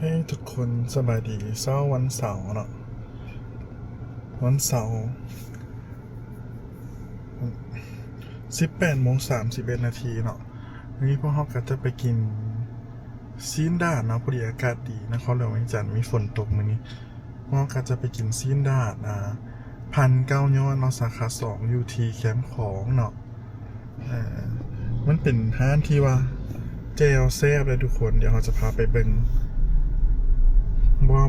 ให้ทุกคนสบายดีเช้าวันเสาร์เนาะวันเสาร์18:31 นาทีเนาะวันนี้พวกเราก็จะไปกินซีนดาดเนาะพอดีอากาศดีนครหลวงเวียงจันทร์มีฝนตกมื้อนี้พวกเราก็จะไปกินซีนดาด1,900 ยอดเนาะสาขา2อยู่ที่แคมป์ของเนาะมันเป็นร้านที่ว่าเจลแซ่บเลยทุกคนเดี๋ยวเราจะพาไปเบิ่ง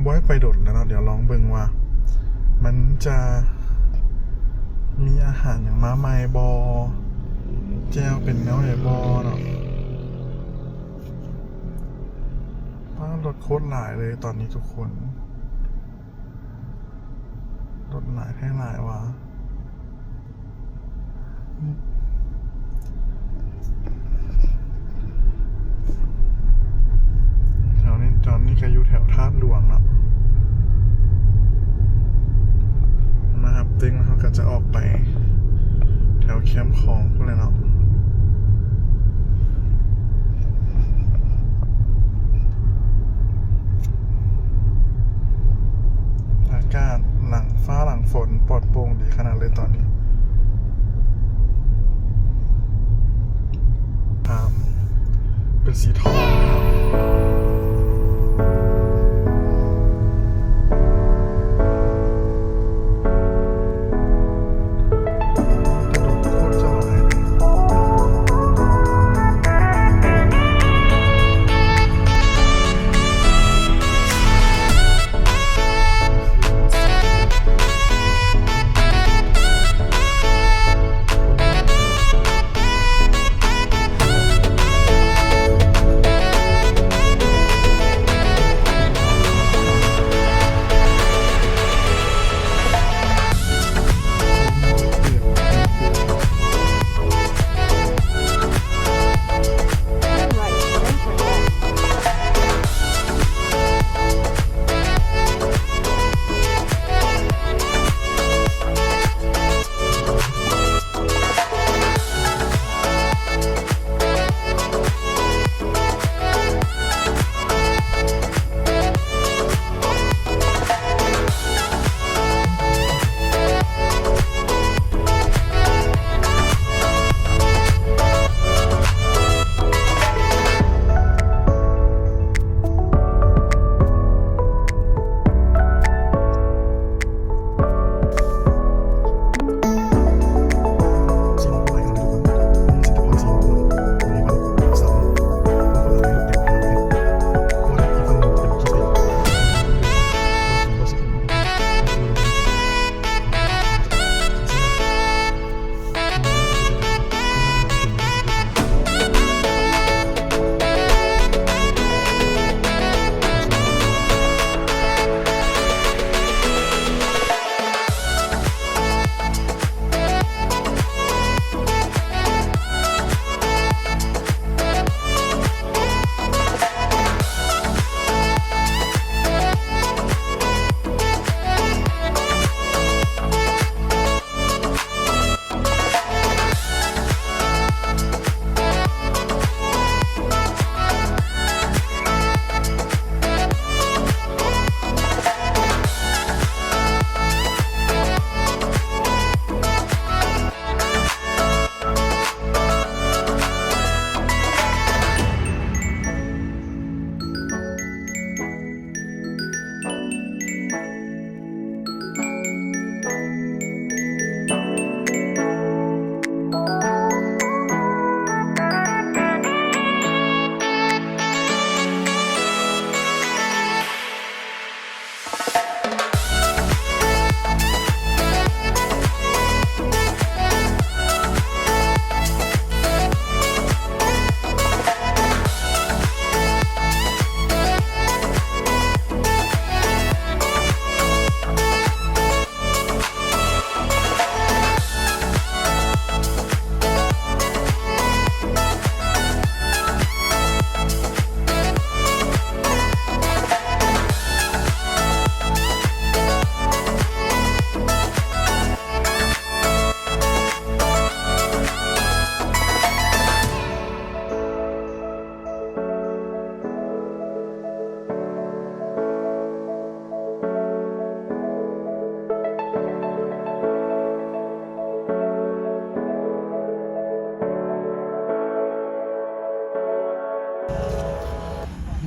บอยไปโดดแล้วเนาะเดี๋ยวลองเบิ่งว่ามันจะมีอาหารอย่างม้าไม้บอแจวเป็นแนวไหนบอเนาะรถโคตรหลายเลยตอนนี้ทุกคนรถหลายแค่หลายวะแถวนี้ตอนนี้ก็อยู่แถวท่าหลวงเนาะนะครับตึงแล้วเขาก็จะออกไปแถวแคมป์ของพวกเลยเนาะอากาศหลังฟ้าหลังฝนปลอดโปร่งดีขนาดเลยตอนนี้เป็นสีทอง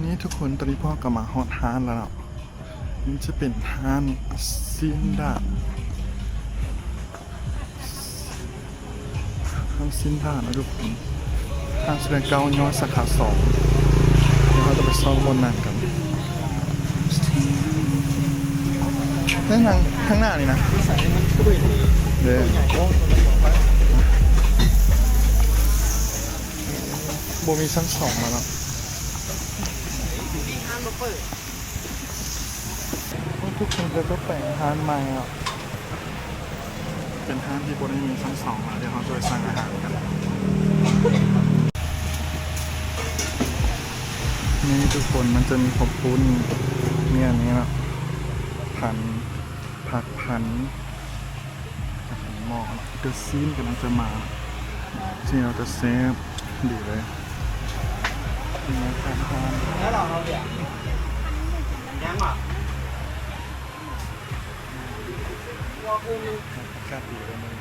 นี่ทุกคนตอนนี้พ่อก็มาฮอดฮานแล้วเนาะนี่จะเป็นฮานซินดาดฮานซินดาดนะทุกคนฮานแสดงเก้าย้อนสาขา2เดี๋ยวเราจะไปซ่อมบนนั้นกันนั่นทางข้างหน้านี่นะเดี๋ยวโบมีชั้น2มาแล้วทุกคนจะแปลงฮานใหม่อ่ะเป็นฮานที่โบได้มีชั้น2มาเดี๋ยวเขาจะไปสั่งอาหารกันนี่ทุกคนมันจะมีขอบคุณมีอันนี้นะพันผักพันอาหารหม้อเดอะซีนกำลังจะมาที่เราจะเซฟดีเลยนี่ครับทาน แล้วเราเดี๋ยวยังอ่ะ อากาศดีเลยมึง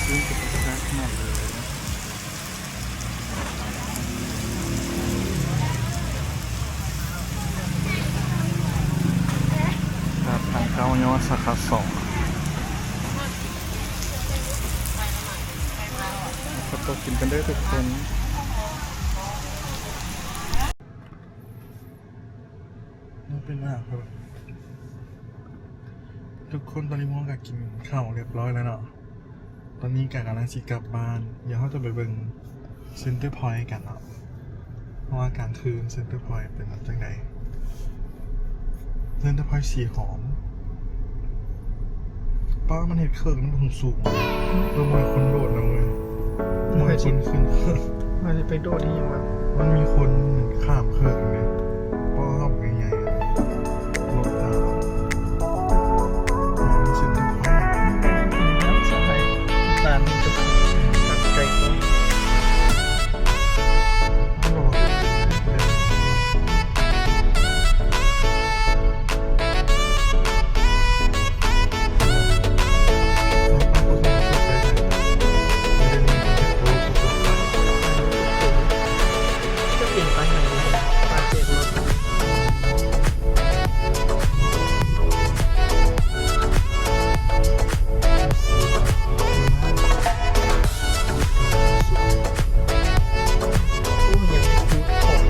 ซึ่งจะเป็นแซ่บขนาดเลยนะครับทางเข้าย้อนสาขา2ขอตัวกินกันด้วยทุกคนนี่เป็นอาหารครับทุกคนตอนนี้มองกับกินข้าวเรียบร้อยแล้วเนาะตอนนี้กำลังสิกลับบ้านเดี๋ยวเขาจะไปเบิ่งเซ็นเตอร์พอยต์กันเนาะเพราะว่ากลางคืนเซ็นเตอร์พอยต์เป็นจังไงเซ็นเตอร์พอยต์สีหอมป้ามันเห็ดเครื่องมันคงสูงลงมาคนโดดนะเว้ยมอยคนขึ้นเครื่อง มันจะไปโดดที่ยังวะ มันมีคนข้ามเครื่องเนี่ยป้าเข้าไปใหญ่ๆลงตามเซ็นเตอร์พอยต์ น้ำสะไทยตาลจะตัดไก่ก็ จะเปลี่ยนไปไหนปาเจ็ดรถผู้ยังไม่คิดของ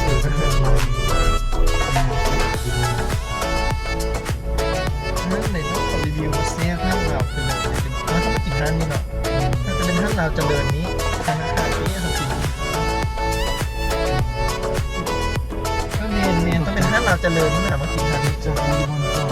สื่อสารนั่นในต้องขอรีวิวเสียห้างเราเป็นอะไรเป็นมันต้องไปกินห้างนี่เนาะถ้าจะเป็นห้างเราเจริญนี้ธนาคารนี้เขากินก็เมนต้องเป็นห้างเราเจริญนี่นะมากินห้างนี้ จะมีบอลจอ